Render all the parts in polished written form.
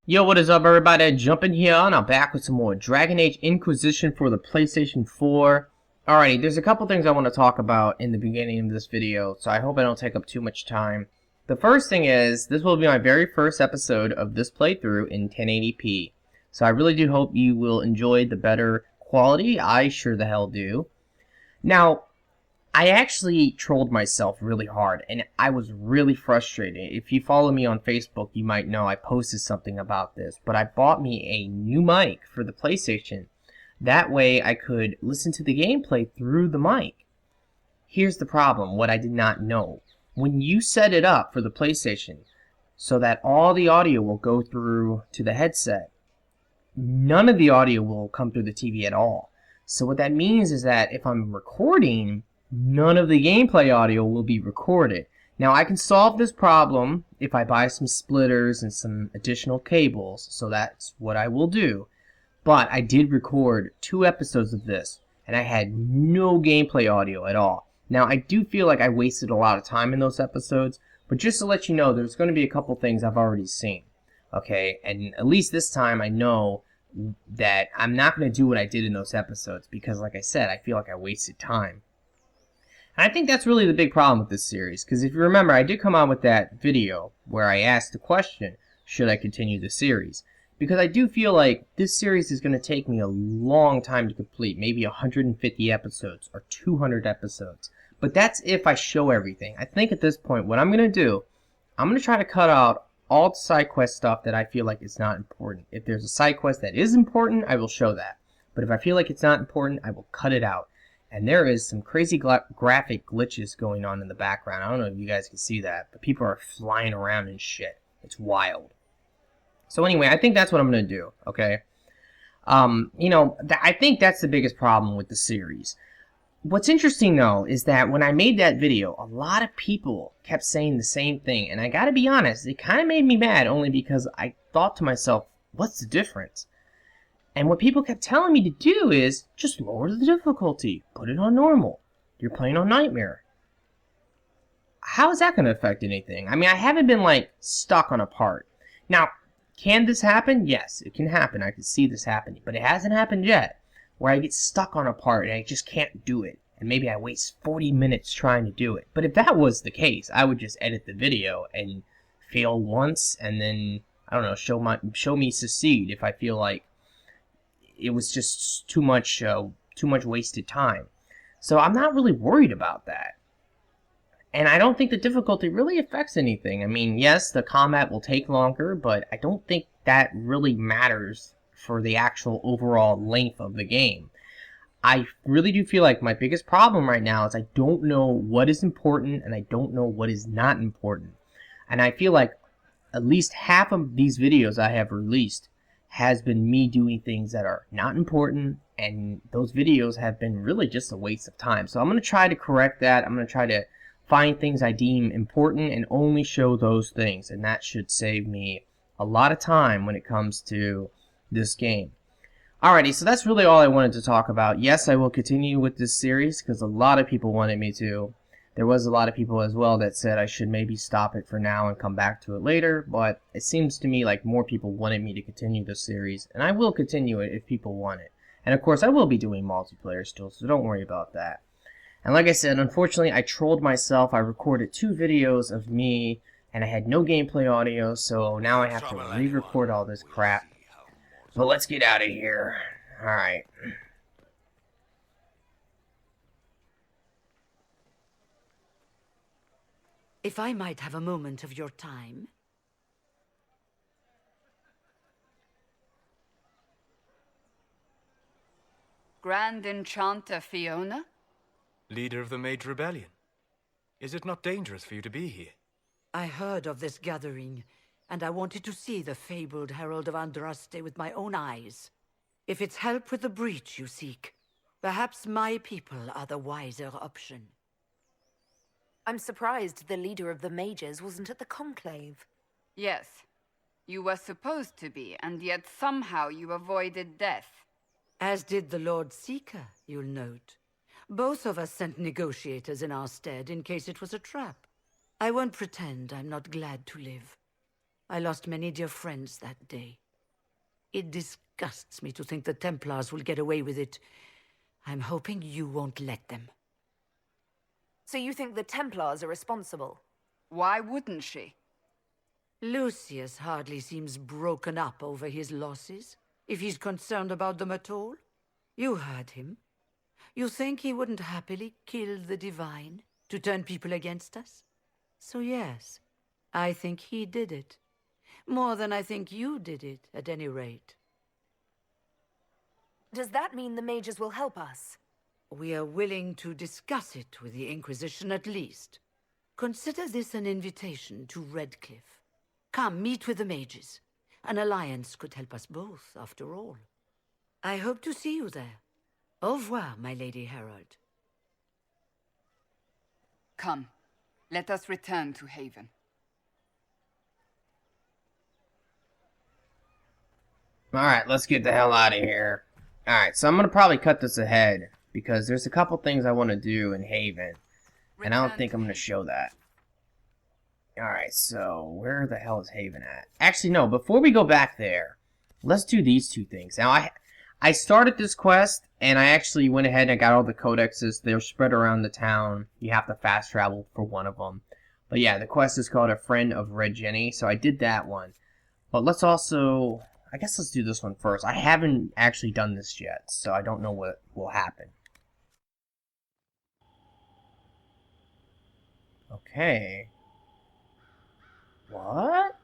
Yo, what is up, everybody? Jumping here, and I'm back with some more Dragon Age Inquisition for the PlayStation 4. Alrighty, there's a couple things I want to talk about in the beginning of this video, so I hope I don't take up too much time. The first thing is, this will be my very first episode of this playthrough in 1080p. So I really do hope you will enjoy the better quality. I sure the hell do. Now, I actually trolled myself really hard, and I was really frustrated. If you follow me on Facebook, you might know I posted something about this, but I bought me a new mic for the PlayStation. That way I could listen to the gameplay through the mic. Here's the problem, what I did not know. When you set it up for the PlayStation so that all the audio will go through to the headset, none of the audio will come through the TV at all. So what that means is that if I'm recording, none of the gameplay audio will be recorded. Now I can solve this problem if I buy some splitters and some additional cables, so that's what I will do. But I did record 2 episodes of this, and I had no gameplay audio at all. Now I do feel like I wasted a lot of time in those episodes, but just to let you know, there's going to be a couple things I've already seen. Okay, and at least this time I know that I'm not going to do what I did in those episodes, because like I said, I feel like I wasted time. I think that's really the big problem with this series, because if you remember, I did come out with that video where I asked the question, should I continue the series? Because I do feel like this series is going to take me a long time to complete, maybe 150 episodes or 200 episodes. But that's if I show everything. I think at this point, what I'm going to do, I'm going to try to cut out all the side quest stuff that I feel like is not important. If there's a side quest that is important, I will show that. But if I feel like it's not important, I will cut it out. And there is some crazy graphic glitches going on in the background. I don't know if you guys can see that, but people are flying around and shit. It's wild. So anyway, I think that's what I'm going to do, okay? I think that's the biggest problem with the series. What's interesting, though, is that when I made that video, a lot of people kept saying the same thing. And I gotta be honest, it kind of made me mad, only because I thought to myself, what's the difference? And what people kept telling me to do is just lower the difficulty. Put it on normal. You're playing on Nightmare. How is that going to affect anything? I mean, I haven't been, like, stuck on a part. Now, can this happen? Yes, it can happen. I can see this happening. But it hasn't happened yet, where I get stuck on a part and I just can't do it. And maybe I waste 40 minutes trying to do it. But if that was the case, I would just edit the video and fail once and then, I don't know, show me succeed if I feel like it was just too much wasted time. So I'm not really worried about that. And I don't think the difficulty really affects anything. I mean, yes, the combat will take longer, but I don't think that really matters for the actual overall length of the game. I really do feel like my biggest problem right now is I don't know what is important and I don't know what is not important. And I feel like at least half of these videos I have released has been me doing things that are not important, and those videos have been really just a waste of time. So I'm going to try to correct that. I'm going to try to find things I deem important and only show those things, and that should save me a lot of time when it comes to this game. Alrighty, so that's really all I wanted to talk about. Yes, I will continue with this series because a lot of people wanted me to. There was a lot of people as well that said I should maybe stop it for now and come back to it later, but it seems to me like more people wanted me to continue this series, and I will continue it if people want it. And of course, I will be doing multiplayer still, so don't worry about that. And like I said, unfortunately, I trolled myself. I recorded 2 videos of me, and I had no gameplay audio, so now I have to re-record all this crap. But let's get out of here. Alright. If I might have a moment of your time. Grand Enchanter Fiona? Leader of the Mage Rebellion. Is it not dangerous for you to be here? I heard of this gathering, and I wanted to see the fabled Herald of Andraste with my own eyes. If it's help with the breach you seek, perhaps my people are the wiser option. I'm surprised the leader of the mages wasn't at the conclave. Yes. You were supposed to be, and yet somehow you avoided death. As did the Lord Seeker, you'll note. Both of us sent negotiators in our stead in case it was a trap. I won't pretend I'm not glad to live. I lost many dear friends that day. It disgusts me to think the Templars will get away with it. I'm hoping you won't let them. So you think the Templars are responsible? Why wouldn't she? Lucius hardly seems broken up over his losses, if he's concerned about them at all. You heard him. You think he wouldn't happily kill the Divine to turn people against us? So yes, I think he did it. More than I think you did it, at any rate. Does that mean the mages will help us? We are willing to discuss it with the Inquisition at least. Consider this an invitation to Redcliffe. Come, meet with the mages. An alliance could help us both, after all. I hope to see you there. Au revoir, my Lady Herald. Come, let us return to Haven. Alright, let's get the hell out of here. Alright, so I'm gonna probably cut this ahead, because there's a couple things I want to do in Haven, and I don't think I'm gonna show that. Alright, so where the hell is Haven at? Actually, no, before we go back there, let's do these two things. Now, I started this quest, and I actually went ahead and I got all the codexes. They're spread around the town. You have to fast travel for one of them. But yeah, the quest is called A Friend of Red Jenny, so I did that one. But let's also... I guess let's do this one first. I haven't actually done this yet, so I don't know what will happen. Okay. What?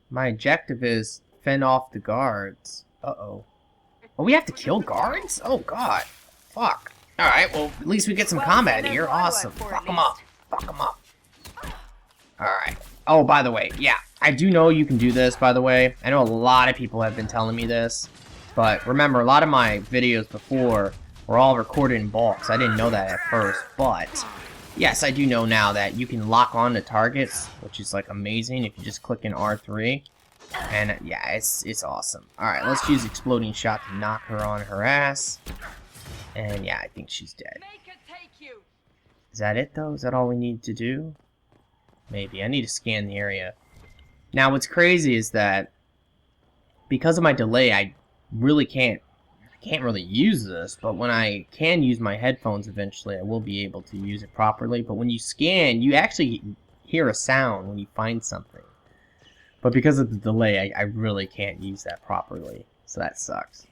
My objective is fend off the guards. Uh-oh. Oh, we have to kill guards? Oh, God. Fuck. Alright, well, at least we get some combat here. Awesome. Fuck them up. Fuck them up. Alright. Oh, by the way, yeah. I do know you can do this, by the way. I know a lot of people have been telling me this. But remember, a lot of my videos before were all recorded in bulk, so I didn't know that at first. But, yes, I do know now that you can lock on to targets, which is, like, amazing if you just click in R3. And, yeah, it's awesome. Alright, let's use Exploding Shot to knock her on her ass. And, yeah, I think she's dead. Is that it, though? Is that all we need to do? Maybe. I need to scan the area. Now, what's crazy is that because of my delay, I can't really use this, but when I can use my headphones eventually, I will be able to use it properly. But when you scan, you actually hear a sound when you find something. But because of the delay, I really can't use that properly, so that sucks.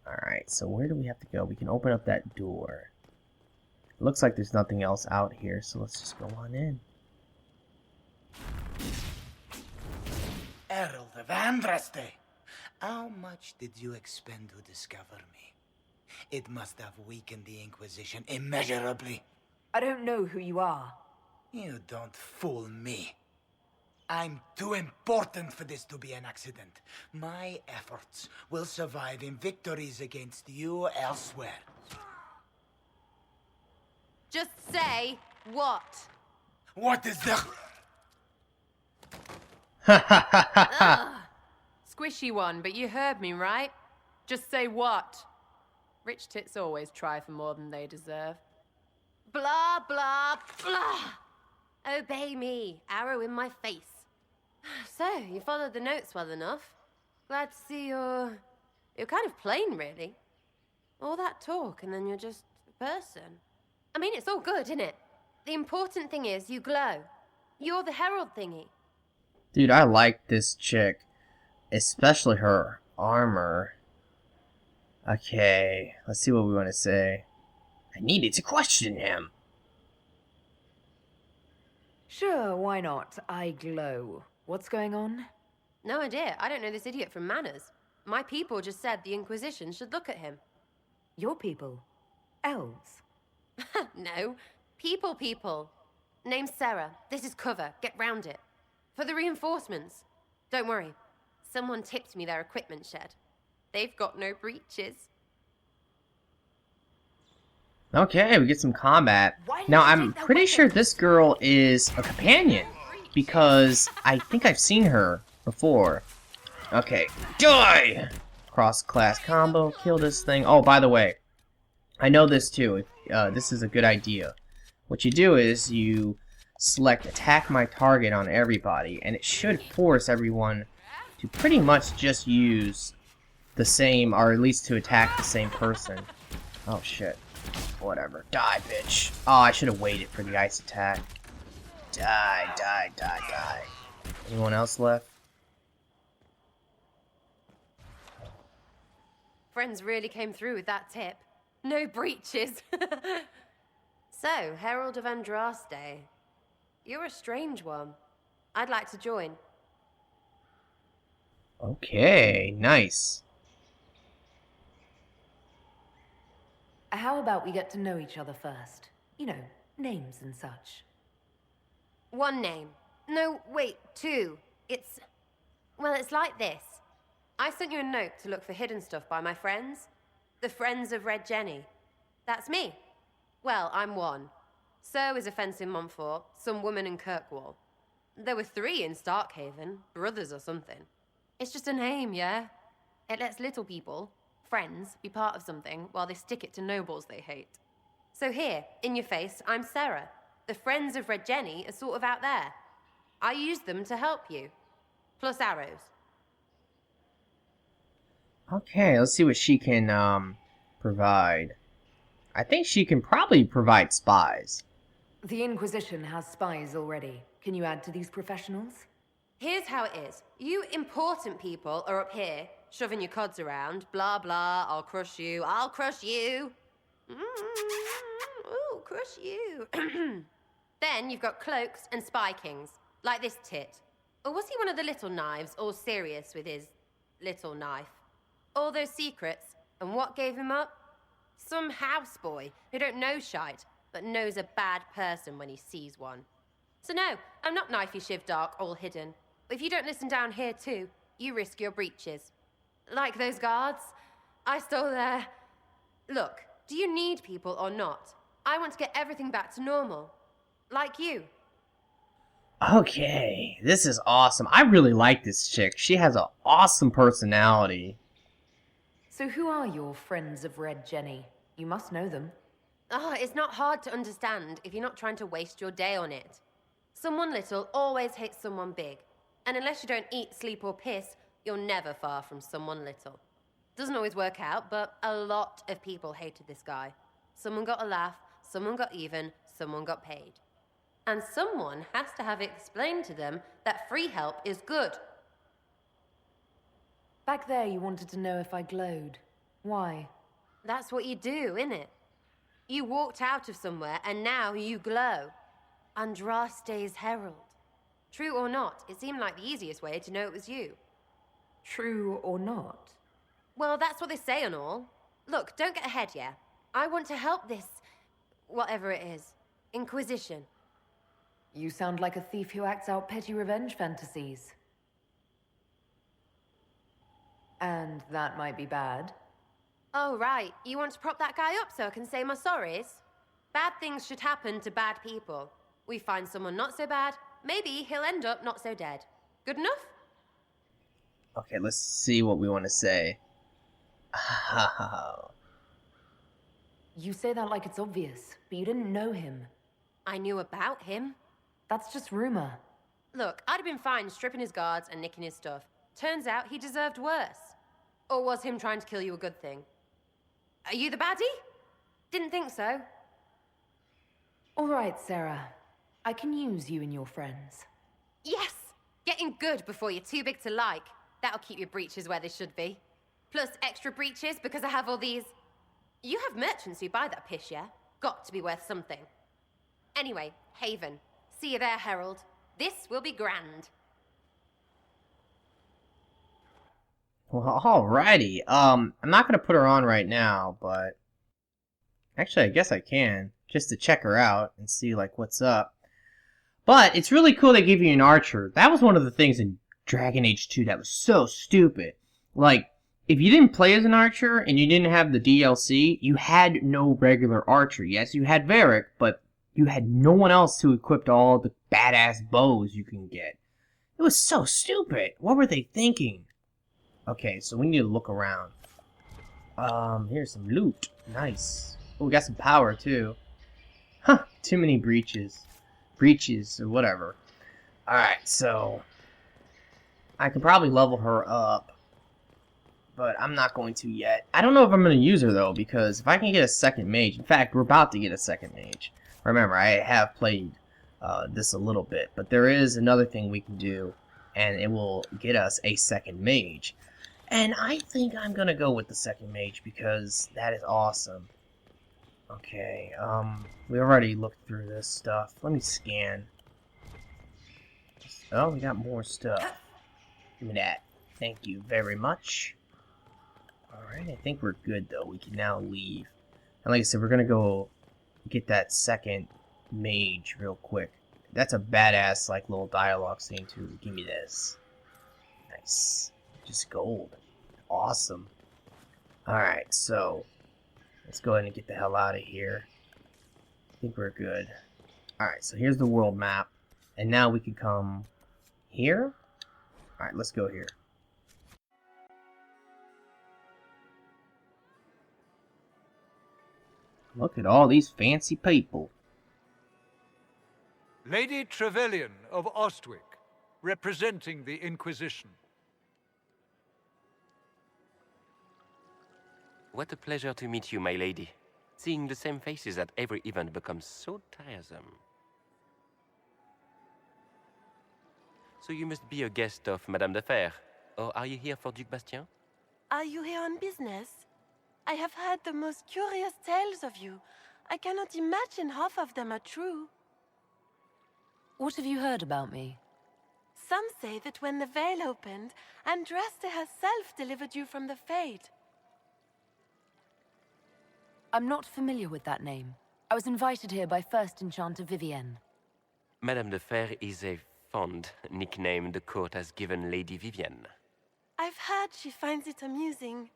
Alright, so where do we have to go? We can open up that door. It looks like there's nothing else out here, so let's just go on in. Herald of Andraste, how much did you expend to discover me? It must have weakened the Inquisition immeasurably. I don't know who you are. You don't fool me. I'm too important for this to be an accident. My efforts will survive in victories against you elsewhere. Just say what? What is the... Squishy one, but you heard me, right? Just say what? Rich tits always try for more than they deserve. Blah, blah, blah. Obey me, arrow in my face. So, you followed the notes well enough. Glad to see you're kind of plain, really. All that talk, and then you're just a person. I mean, it's all good, isn't it? The important thing is you glow. You're the herald thingy. Dude, I like this chick. Especially her armor. Okay, let's see what we want to say. I needed to question him. Sure, why not? I glow. What's going on? No idea. I don't know this idiot from Manners. My people just said the Inquisition should look at him. Your people? Elves? No. People. Name's Sarah. This is cover. Get round it. For the reinforcements. Don't worry. Someone tipped me their equipment shed. They've got no breaches. Okay, we get some combat. Now, I'm pretty sure this girl is a companion, because I think I've seen her before. Okay, die! Cross-class combo, kill this thing. Oh, by the way, I know this too. This is a good idea. What you do is you select attack my target on everybody, and it should force everyone to pretty much just use the same, or at least to attack the same person. Oh shit. Whatever. Die, bitch. Oh, I should have waited for the ice attack. Die, die, die, die. Anyone else left? Friends really came through with that tip. No breaches. So, Herald of Andraste. You're a strange one. I'd like to join. Okay, nice. How about we get to know each other first? You know, names and such. One name. No, wait, two. Well, it's like this. I sent you a note to look for hidden stuff by my friends. The Friends of Red Jenny. That's me. Well, I'm one. So is a fence in Montfort, some woman in Kirkwall. There were 3 in Starkhaven, brothers or something. It's just a name, yeah? It lets little people, friends, be part of something while they stick it to nobles they hate. So here, in your face, I'm Sarah. The Friends of Red Jenny are sort of out there. I use them to help you. Plus arrows. Okay, let's see what she can, provide. I think she can probably provide spies. The Inquisition has spies already. Can you add to these professionals? Here's how it is. You important people are up here, shoving your cods around. Blah, blah, I'll crush you. I'll crush you. Ooh, crush you. Then you've got cloaks and spy kings, like this tit. Or was he one of the little knives, all serious with his little knife? All those secrets, and what gave him up? Some houseboy who don't know shite, but knows a bad person when he sees one. So no, I'm not knifey shiv dark, all hidden. But if you don't listen down here too, you risk your breeches. Like those guards, I stole their... Look, do you need people or not? I want to get everything back to normal. Like you. Okay, this is awesome. I really like this chick. She has an awesome personality. So who are your Friends of Red Jenny? You must know them. Oh, it's not hard to understand if you're not trying to waste your day on it. Someone little always hates someone big. And unless you don't eat, sleep, or piss, you're never far from someone little. Doesn't always work out, but a lot of people hated this guy. Someone got a laugh, someone got even, someone got paid. And someone has to have explained to them that free help is good. Back there you wanted to know if I glowed. Why? That's what you do, innit? You walked out of somewhere and now you glow. Andraste's herald. True or not, it seemed like the easiest way to know it was you. True or not? Well, that's what they say and all. Look, don't get ahead, yeah? I want to help this... whatever it is. Inquisition. You sound like a thief who acts out petty revenge fantasies. And that might be bad. Oh, right. You want to prop that guy up so I can say my sorries? Bad things should happen to bad people. We find someone not so bad, maybe he'll end up not so dead. Good enough? Okay, let's see what we want to say. You say that like it's obvious, but you didn't know him. I knew about him. That's just rumor. Look, I'd have been fine stripping his guards and nicking his stuff. Turns out he deserved worse. Or was him trying to kill you a good thing? Are you the baddie? Didn't think so. All right, Sarah. I can use you and your friends. Yes! Getting good before you're too big to like. That'll keep your breeches where they should be. Plus extra breeches because I have all these... You have merchants who buy that piss, yeah? Got to be worth something. Anyway, Haven. See you there, Herald. This will be grand. Well, alrighty. I'm not gonna put her on right now, but... Actually, I guess I can. Just to check her out and see, like, what's up. But it's really cool they give you an archer. That was one of the things in Dragon Age 2 that was so stupid. Like, if you didn't play as an archer and you didn't have the DLC, you had no regular archer. Yes, you had Varric, but you had no one else who equipped all the badass bows you can get. It was so stupid. What were they thinking? Okay, so we need to look around. Here's some loot. Nice. Oh, we got some power, too. Huh, too many breaches. breeches or whatever. Alright, so I could probably level her up, but I'm not going to yet. I don't know if I'm going to use her, though, because if I can get a second mage... In fact, we're about to get a second mage. Remember, I have played this a little bit, but there is another thing we can do, and it will get us a second mage. And I think I'm going to go with the second mage, because that is awesome. Okay, we already looked through this stuff. Let me scan. Oh, we got more stuff. Give me that. Thank you very much. Alright, I think we're good, though. We can now leave. And like I said, we're gonna go get that second mage real quick. That's a badass, like, little dialogue scene, too. Give me this. Nice. Just gold. Awesome. Alright, so let's go ahead and get the hell out of here. I think we're good. Alright, so here's the world map. And now we can come here. Alright, let's go here. Look at all these fancy people. Lady Trevelyan of Ostwick, representing the Inquisition. What a pleasure to meet you, my lady. Seeing the same faces at every event becomes so tiresome. So you must be a guest of Madame de Fer, or are you here for Duc Bastien? Are you here on business? I have heard the most curious tales of you. I cannot imagine half of them are true. What have you heard about me? Some say that when the veil opened, Andraste herself delivered you from the Fade. I'm not familiar with that name. I was invited here by First Enchanter Vivienne. Madame de Fer is a fond nickname the court has given Lady Vivienne. I've heard she finds it amusing.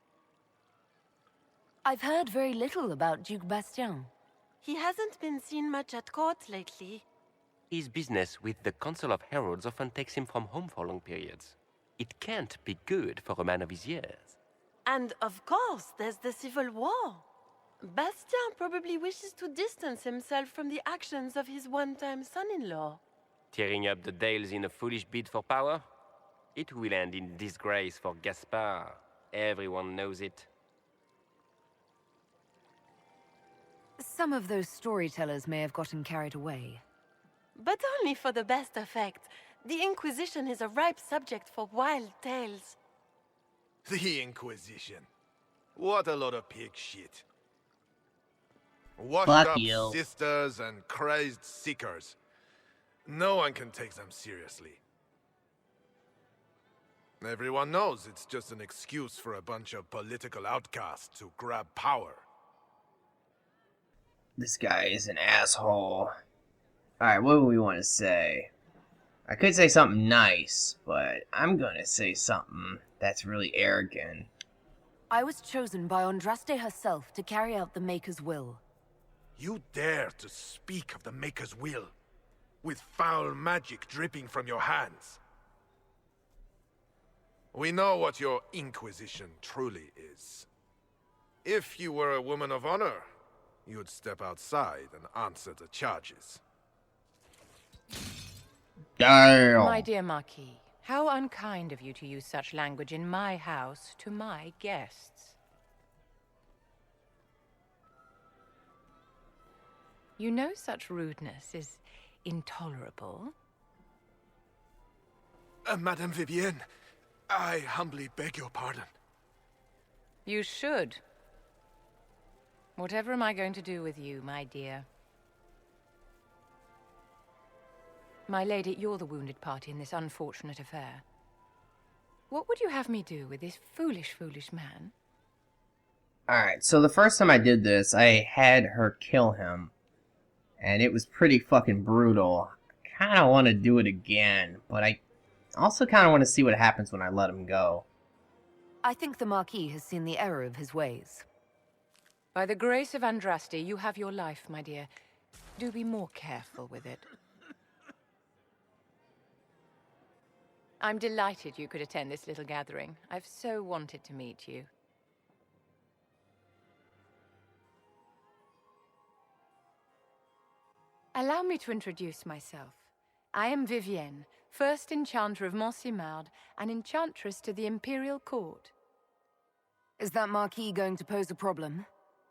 I've heard very little about Duc Bastien. He hasn't been seen much at court lately. His business with the Council of Heralds often takes him from home for long periods. It can't be good for a man of his years. And of course, there's the civil war. Bastien probably wishes to distance himself from the actions of his one-time son-in-law. Tearing up the Dales in a foolish bid for power? It will end in disgrace for Gaspard. Everyone knows it. Some of those storytellers may have gotten carried away. But only for the best effect. The Inquisition is a ripe subject for wild tales. The Inquisition. What a lot of pig shit. Washed up sisters and crazed seekers. No one can take them seriously. Everyone knows it's just an excuse for a bunch of political outcasts to grab power. This guy is an asshole. Alright, what do we want to say? I could say something nice, but I'm gonna say something that's really arrogant. I was chosen by Andraste herself to carry out the Maker's will. You dare to speak of the Maker's will, with foul magic dripping from your hands. We know what your Inquisition truly is. If you were a woman of honor, you'd step outside and answer the charges. Damn. My dear Marquis, how unkind of you to use such language in my house to my guests. You know such rudeness is intolerable. Madame Vivienne, I humbly beg your pardon. You should. Whatever am I going to do with you, my dear? My lady, you're the wounded party in this unfortunate affair. What would you have me do with this foolish, foolish man? Alright, so the first time I did this, I had her kill him. And it was pretty fucking brutal. I kind of want to do it again, but I also kind of want to see what happens when I let him go. I think the Marquis has seen the error of his ways. By the grace of Andraste, you have your life, my dear. Do be more careful with it. I'm delighted you could attend this little gathering. I've so wanted to meet you. Allow me to introduce myself. I am Vivienne, first Enchanter of Montsimard and Enchantress to the Imperial Court. Is that Marquis going to pose a problem?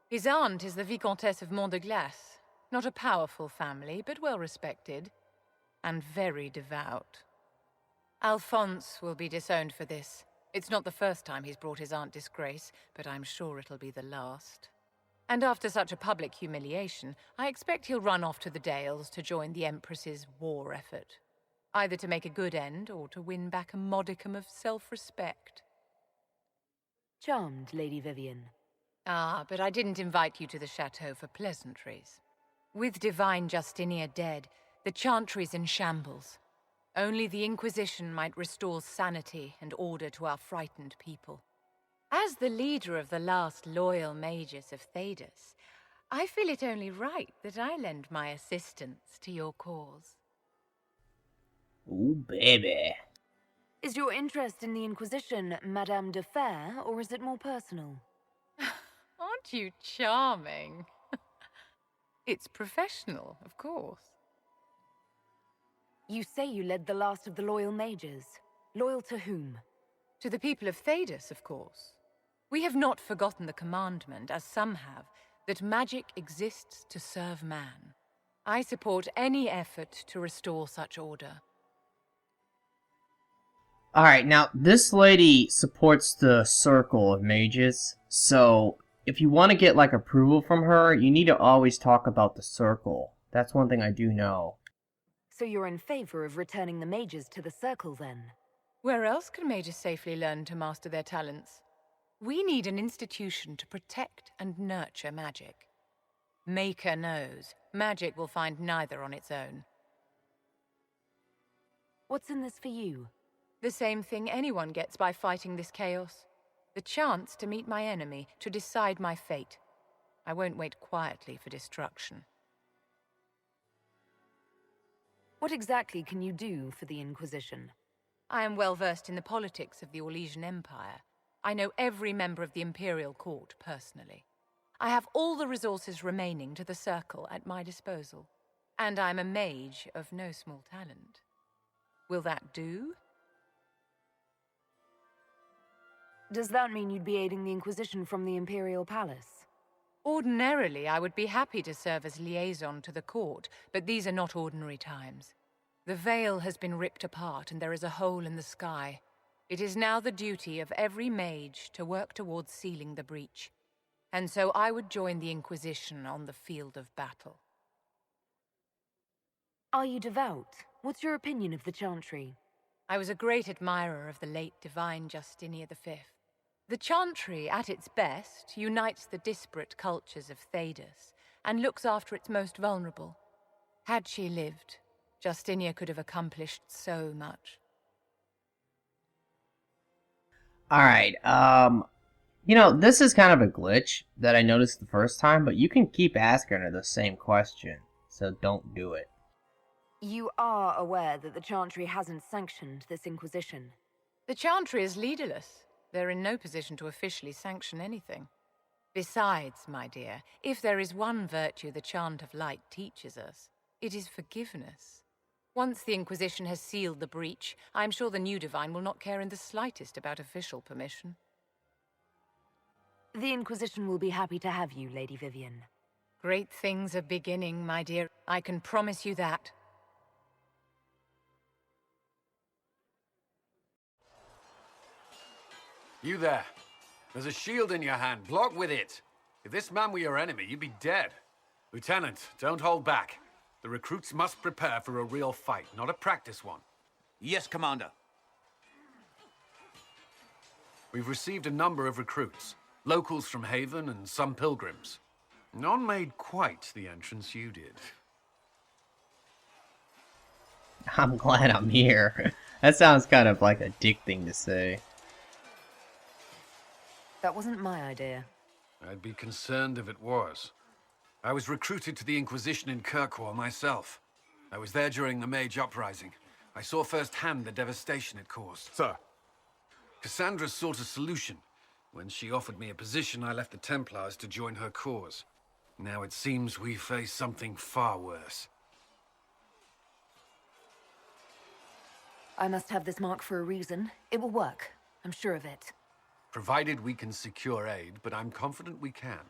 His aunt is the Vicomtesse of Mont de Glace. Not a powerful family, but well respected. And very devout. Alphonse will be disowned for this. It's not the first time he's brought his aunt disgrace, but I'm sure it'll be the last. And after such a public humiliation, I expect he'll run off to the Dales to join the Empress's war effort. Either to make a good end, or to win back a modicum of self-respect. Charmed, Lady Vivienne. Ah, but I didn't invite you to the chateau for pleasantries. With Divine Justinia dead, the Chantry's in shambles. Only the Inquisition might restore sanity and order to our frightened people. As the leader of the last loyal mages of Thedas, I feel it only right that I lend my assistance to your cause. Ooh, baby. Is your interest in the Inquisition Madame de Fer, or is it more personal? Aren't you charming? It's professional, of course. You say you led the last of the loyal mages. Loyal to whom? To the people of Thedas, of course. We have not forgotten the commandment, as some have, that magic exists to serve man. I support any effort to restore such order. Alright, now, this lady supports the Circle of Mages, so if you want to get, like, approval from her, you need to always talk about the Circle. That's one thing I do know. So you're in favor of returning the mages to the Circle, then? Where else can mages safely learn to master their talents? We need an institution to protect and nurture magic. Maker knows, magic will find neither on its own. What's in this for you? The same thing anyone gets by fighting this chaos. The chance to meet my enemy, to decide my fate. I won't wait quietly for destruction. What exactly can you do for the Inquisition? I am well versed in the politics of the Orlesian Empire. I know every member of the Imperial Court personally. I have all the resources remaining to the Circle at my disposal. And I'm a mage of no small talent. Will that do? Does that mean you'd be aiding the Inquisition from the Imperial Palace? Ordinarily, I would be happy to serve as liaison to the court, but these are not ordinary times. The veil has been ripped apart and there is a hole in the sky. It is now the duty of every mage to work towards sealing the breach. And so I would join the Inquisition on the field of battle. Are you devout? What's your opinion of the Chantry? I was a great admirer of the late Divine Justinia V. The Chantry, at its best, unites the disparate cultures of Thedas and looks after its most vulnerable. Had she lived, Justinia could have accomplished so much. Alright, you know, this is kind of a glitch that I noticed the first time, but you can keep asking her the same question, so don't do it. You are aware that the Chantry hasn't sanctioned this Inquisition? The Chantry is leaderless. They're in no position to officially sanction anything. Besides, my dear, if there is one virtue the Chant of Light teaches us, it is forgiveness. Once the Inquisition has sealed the breach, I'm sure the new Divine will not care in the slightest about official permission. The Inquisition will be happy to have you, Lady Vivienne. Great things are beginning, my dear. I can promise you that. You there. There's a shield in your hand. Block with it. If this man were your enemy, you'd be dead. Lieutenant, don't hold back. The recruits must prepare for a real fight, not a practice one. Yes, Commander. We've received a number of recruits. Locals from Haven and some pilgrims. None made quite the entrance you did. I'm glad I'm here. That sounds kind of like a dick thing to say. That wasn't my idea. I'd be concerned if it was. I was recruited to the Inquisition in Kirkwall myself. I was there during the Mage Uprising. I saw firsthand the devastation it caused. Sir. Cassandra sought a solution. When she offered me a position, I left the Templars to join her cause. Now it seems we face something far worse. I must have this mark for a reason. It will work. I'm sure of it. Provided we can secure aid, but I'm confident we can.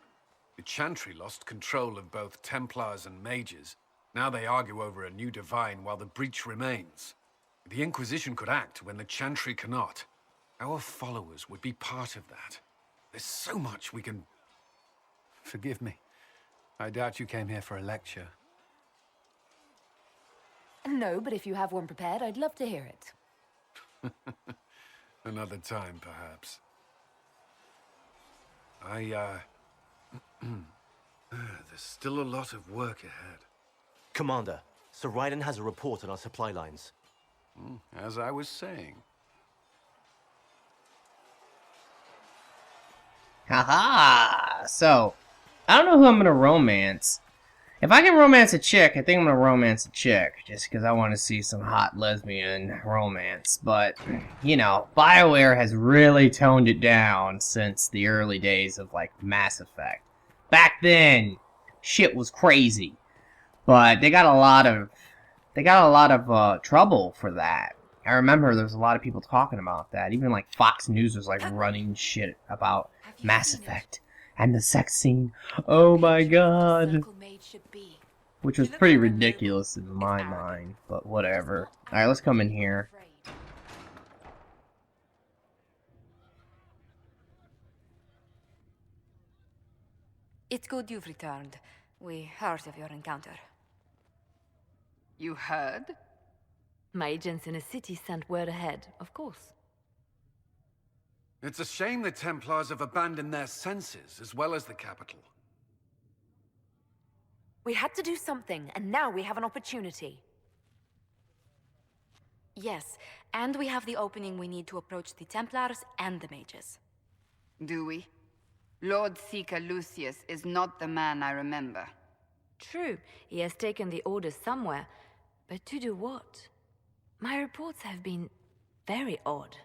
The Chantry lost control of both Templars and Mages. Now they argue over a new divine while the breach remains. The Inquisition could act when the Chantry cannot. Our followers would be part of that. There's so much we can... Forgive me. I doubt you came here for a lecture. No, but if you have one prepared, I'd love to hear it. Another time, perhaps. There's still a lot of work ahead. Commander, Sir Raiden has a report on our supply lines. As I was saying. Haha! So, I don't know who I'm gonna romance. If I can romance a chick, I think I'm gonna romance a chick, just because I want to see some hot lesbian romance. But, you know, BioWare has really toned it down since the early days of, like, Mass Effect. Back then, shit was crazy. But they got a lot of trouble for that. I remember there was a lot of people talking about that. Even, like, Fox News was, like, running shit about Mass Effect. And the sex scene, oh my god, which was pretty ridiculous in my mind, but whatever. Alright, let's come in here. It's good you've returned. We heard of your encounter. You heard? My agents in the city sent word ahead, of course. It's a shame the Templars have abandoned their senses, as well as the capital. We had to do something, and now we have an opportunity. Yes, and we have the opening we need to approach the Templars and the Mages. Do we? Lord Seeker Lucius is not the man I remember. True, he has taken the orders somewhere, but to do what? My reports have been very odd.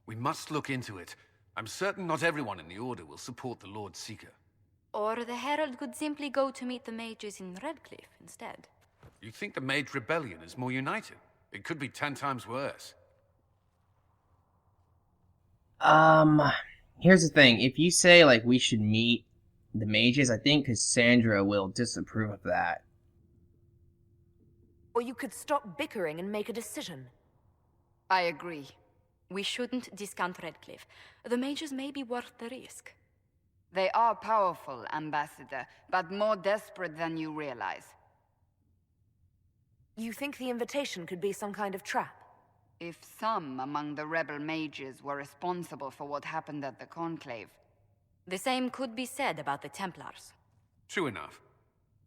We must look into it. I'm certain not everyone in the Order will support the Lord Seeker. Or the Herald could simply go to meet the mages in Redcliffe instead. You think the Mage Rebellion is more united? It could be 10 times worse. Here's the thing. If you say, like, we should meet the mages, I think Cassandra will disapprove of that. Or you could stop bickering and make a decision. I agree. We shouldn't discount Redcliffe. The mages may be worth the risk. They are powerful, Ambassador, but more desperate than you realize. You think the invitation could be some kind of trap? If some among the rebel mages were responsible for what happened at the Conclave. The same could be said about the Templars. True enough.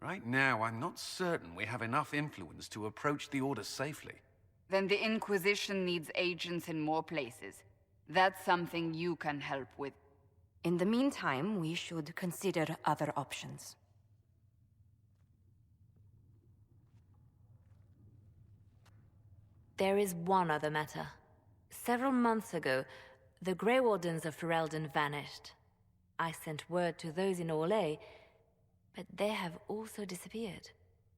Right now, I'm not certain we have enough influence to approach the Order safely. Then the Inquisition needs agents in more places. That's something you can help with. In the meantime, we should consider other options. There is one other matter. Several months ago, the Grey Wardens of Ferelden vanished. I sent word to those in Orlais, but they have also disappeared.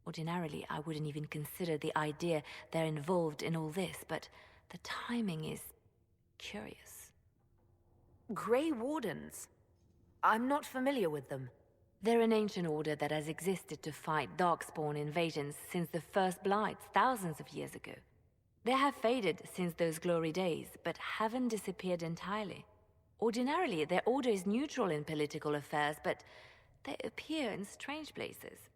Ordinarily, I wouldn't even consider the idea they're involved in all this, but the timing is curious. Grey Wardens? I'm not familiar with them. They're an ancient order that has existed to fight Darkspawn invasions since the First Blights thousands of years ago. They have faded since those glory days, but haven't disappeared entirely. Ordinarily, their order is neutral in political affairs, but they appear in strange places.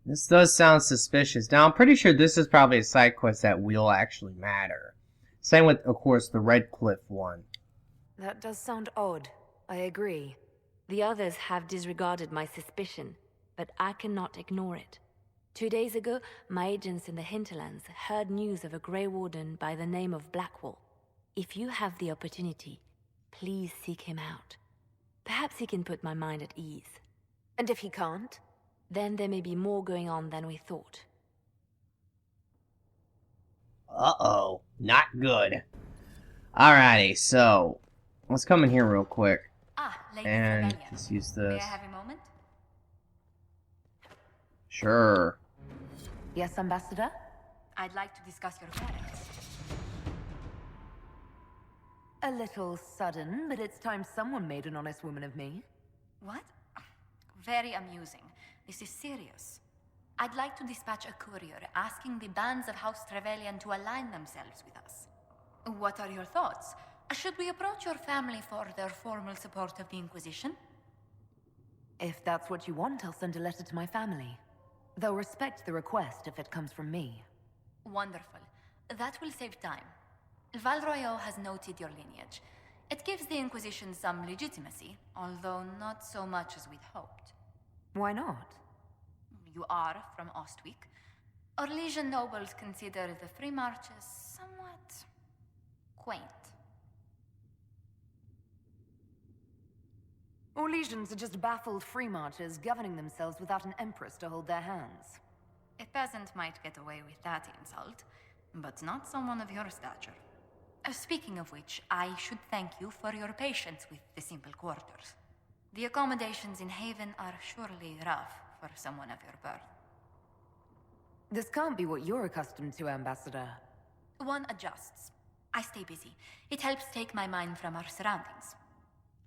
This does sound suspicious. Now, I'm pretty sure this is probably a side quest that will actually matter. Same with, of course, the Redcliffe one. That does sound odd. I agree. The others have disregarded my suspicion, but I cannot ignore it. 2 days ago, my agents in the hinterlands heard news of a Grey Warden by the name of Blackwall. If you have the opportunity, please seek him out. Perhaps he can put my mind at ease. And if he can't? Then there may be more going on than we thought. Uh-oh. Not good. Alrighty, so let's come in here real quick. And just use this. May I have a moment? Sure. Yes, Ambassador? I'd like to discuss your parents. A little sudden, but it's time someone made an honest woman of me. What? Very amusing. This is serious. I'd like to dispatch a courier asking the bands of House Trevelyan to align themselves with us. What are your thoughts? Should we approach your family for their formal support of the Inquisition? If that's what you want, I'll send a letter to my family. They'll respect the request if it comes from me. Wonderful. That will save time. Val Royeaux has noted your lineage. It gives the Inquisition some legitimacy, although not so much as we'd hoped. Why not? You are from Ostwick. Orlesian nobles consider the Free Marches somewhat quaint. Orlesians are just baffled free marchers governing themselves without an empress to hold their hands. A peasant might get away with that insult, but not someone of your stature. Speaking of which, I should thank you for your patience with the simple quarters. The accommodations in Haven are surely rough for someone of your birth. This can't be what you're accustomed to, Ambassador. One adjusts. I stay busy. It helps take my mind from our surroundings.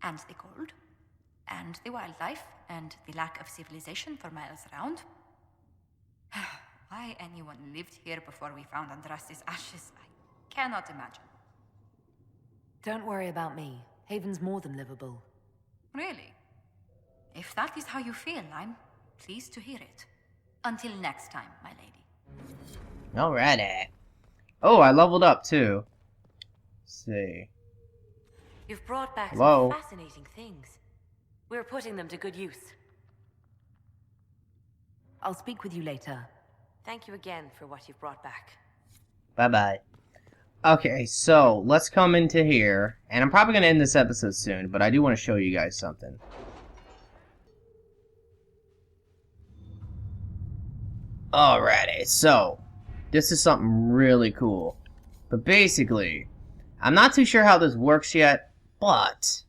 And the cold, and the wildlife, and the lack of civilization for miles around. Why anyone lived here before we found Andraste's ashes, I cannot imagine. Don't worry about me. Haven's more than livable. Really? If that is how you feel, I'm pleased to hear it. Until next time, my lady. Alrighty. Oh, I leveled up too. Let's see. You've brought back Hello? some fascinating things. We're putting them to good use. I'll speak with you later. Thank you again for what you've brought back. Bye-bye. Okay, so let's come into here, and I'm probably going to end this episode soon, but I do want to show you guys something. Alrighty, so this is something really cool. But basically, I'm not too sure how this works yet, but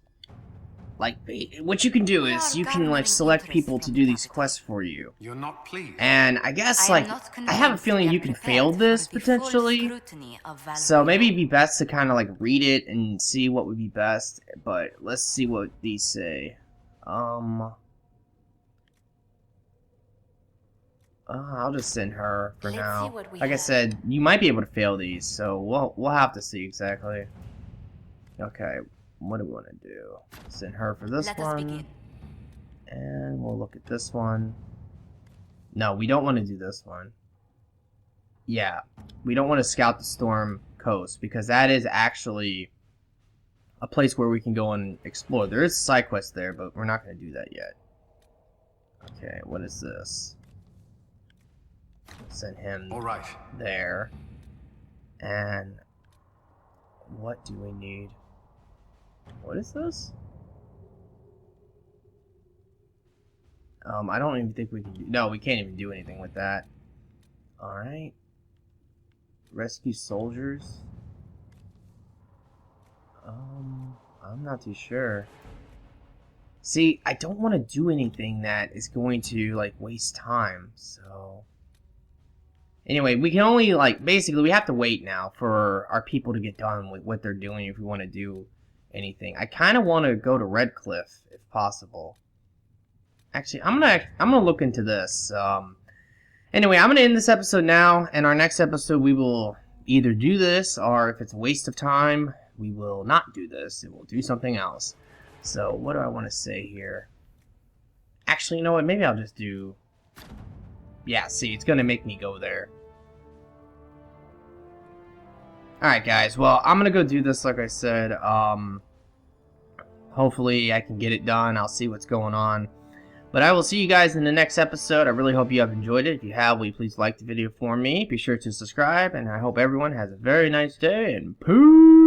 like what you can do is you can like select people to do these quests for you. You're not pleased. And I guess like I have a feeling you can fail this potentially. So maybe it'd be best to kind of like read it and see what would be best, but let's see what these say. I'll just send her for now. Like I said, you might be able to fail these, so we'll have to see exactly. Okay, what do we want to do? Send her for this one, and we'll look at this one. No, we don't want to do this one. Yeah, we don't want to scout the Storm Coast because that is actually a place where we can go and explore. There is a side quest there, but we're not going to do that yet. Okay, what is this? Send him there. And what do we need? What is this? I don't even think we can do... No, we can't even do anything with that. Alright. Rescue soldiers? I'm not too sure. See, I don't want to do anything that is going to, like, waste time, so... Anyway, we can only, like, basically, we have to wait now for our people to get done with what they're doing if we want to do anything. I kind of want to go to Redcliffe, if possible. Actually, I'm gonna look into this. Anyway, I'm gonna end this episode now, and our next episode we will either do this, or if it's a waste of time, we will not do this, and we'll do something else. So, what do I want to say here? Actually, you know what, maybe I'll just do... Yeah, see, it's gonna make me go there. Alright, guys, well, I'm gonna go do this, like I said. Hopefully I can get it done. I'll see what's going on. But I will see you guys in the next episode. I really hope you have enjoyed it. If you have, will you please like the video for me? Be sure to subscribe, and I hope everyone has a very nice day, and peace!